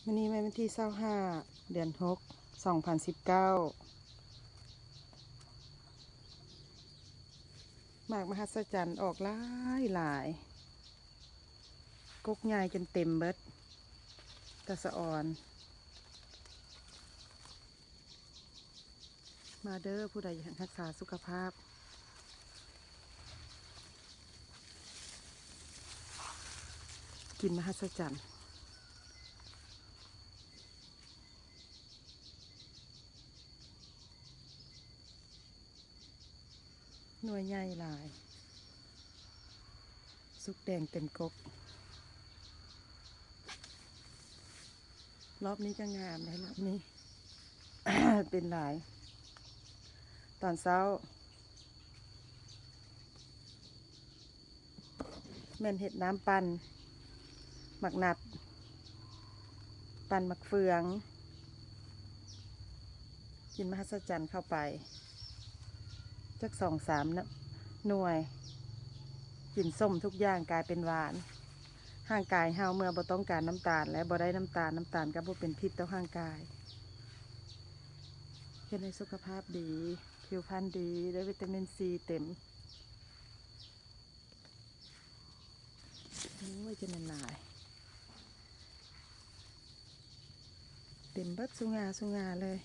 วันนี้วันที่25เดือน6 2019หมากมหัศจรรย์ออกหลายกกใหญ่จนเต็มเบิดตะสะออนมาเด้อผู้ใดอยากรักษาสุขภาพกินมหัศจรรย์หน่วยใหญ่หลายสุกแดงเต็มกกรอบนี้ก็งามเลยรอบนี้ เป็นหลายตอนเช้าแม่นเห็ดน้ำปั่นหมักนัดปั่นหมักเฟืองกินมหัศจรรย์เข้าไปจัก2-3หน่วยกินส้มทุกอย่างกลายเป็นหวานห่างกายเฮาเมื่อบ่ต้องการน้ำตาลและบ่ได้น้ำตาลก็บ่เป็นพิษต่อร่างกายเฮ็ดให้สุขภาพดีผิวพรรณดีได้วิตามินซีเต็มโอ้ยจะเป็นหลายเต็มเบิดสุงาเลย